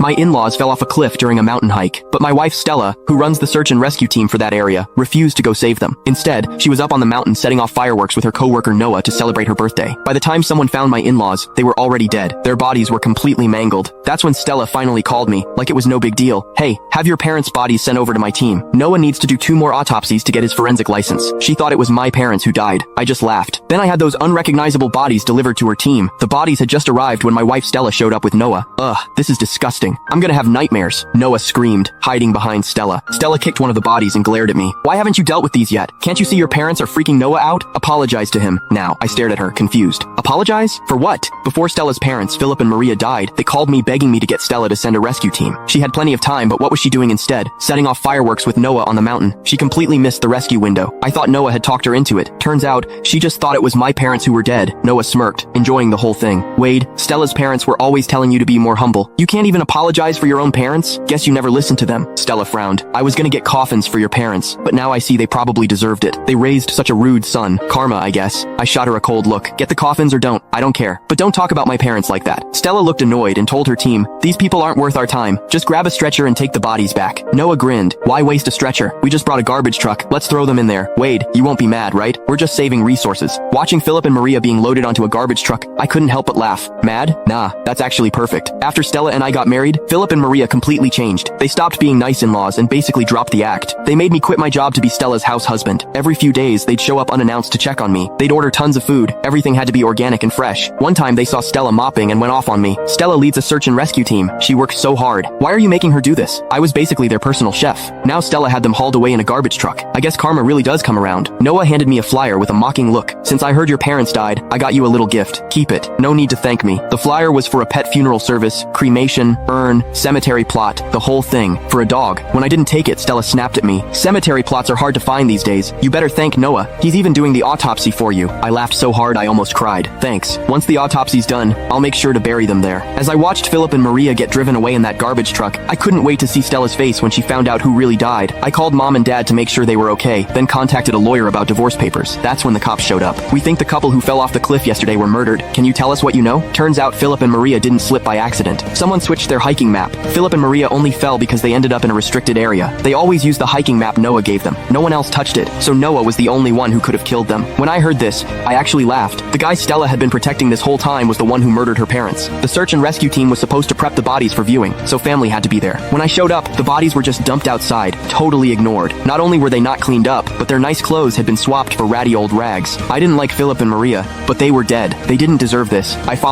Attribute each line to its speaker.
Speaker 1: My in-laws fell off a cliff during a mountain hike, but my wife Stella, who runs the search and rescue team for that area, refused to go save them. Instead, she was up on the mountain setting off fireworks with her coworker Noah to celebrate her birthday. By the time someone found my in-laws, they were already dead. Their bodies were completely mangled. That's when Stella finally called me, like it was no big deal. Hey, have your parents' bodies sent over to my team. Noah needs to do 2 more autopsies to get his forensic license. She thought it was my parents who died. I just laughed. Then I had those unrecognizable bodies delivered to her team. The bodies had just arrived when my wife Stella showed up with Noah. Ugh, this is disgusting. I'm gonna have nightmares. Noah screamed, hiding behind Stella. Stella kicked one of the bodies and glared at me. Why haven't you dealt with these yet? Can't you see your parents are freaking Noah out? Apologize to him. Now, I stared at her, confused. Apologize? For what? Before Stella's parents, Philip and Maria, died, they called me begging me to get Stella to send a rescue team. She had plenty of time, but what was she doing instead? Setting off fireworks with Noah on the mountain. She completely missed the rescue window. I thought Noah had talked her into it. Turns out, she just thought it was my parents who were dead. Noah smirked, enjoying the whole thing. Wade, Stella's parents were always telling you to be more humble. You can't even apologize for your own parents? Guess you never listened to them. Stella frowned. I was gonna get coffins for your parents, but now I see they probably deserved it. They raised such a rude son. Karma, I guess. I shot her a cold look. Get the coffins or don't. I don't care. But don't talk about my parents like that. Stella looked annoyed and told her team, these people aren't worth our time. Just grab a stretcher and take the bodies back. Noah grinned. Why waste a stretcher? We just brought a garbage truck. Let's throw them in there. Wade, you won't be mad, right? We're just saving resources. Watching Philip and Maria being loaded onto a garbage truck, I couldn't help but laugh. Mad? Nah, that's actually perfect. After Stella and I got married, Philip and Maria completely changed. They stopped being nice in-laws and basically dropped the act. They made me quit my job to be Stella's house husband. Every few days, they'd show up unannounced to check on me. They'd order tons of food. Everything had to be organic and fresh. One time they saw Stella mopping and went off on me. Stella leads a search and rescue team. She works so hard. Why are you making her do this? I was basically their personal chef. Now Stella had them hauled away in a garbage truck. I guess karma really does come around. Noah handed me a flyer with a mocking look. Since I heard your parents died, I got you a little gift. Keep it. No need to thank me. The flyer was for a pet funeral service, cremation, urn, cemetery plot, the whole thing. For a dog. When I didn't take it, Stella snapped at me. Cemetery plots are hard to find these days. You better thank Noah. He's even doing the autopsy for you. I laughed so hard I almost cried. Thanks. Once the autopsy's done, I'll make sure to bury them there. As I watched Philip and Maria get driven away in that garbage truck, I couldn't wait to see Stella's face when she found out who really died. I called mom and dad to make sure they were okay, then contacted a lawyer about divorce papers. That's when the cops showed up. We think the couple who fell off the cliff yesterday were murdered. Can you tell us what you know? Turns out Philip and Maria didn't slip by accident. Someone switched their hiking map. Philip and Maria only fell because they ended up in a restricted area. They always used the hiking map Noah gave them. No one else touched it, so Noah was the only one who could have killed them. When I heard this, I actually laughed. The guy Stella had been protecting this whole time was the one who murdered her parents. The search and rescue team was supposed to prep the bodies for viewing, so family had to be there. When I showed up, the bodies were just dumped outside, totally ignored. Not only were they not cleaned up, but their nice clothes had been swapped for ratty old rags. I didn't like Philip and Maria, but they were dead. They didn't deserve this. I followed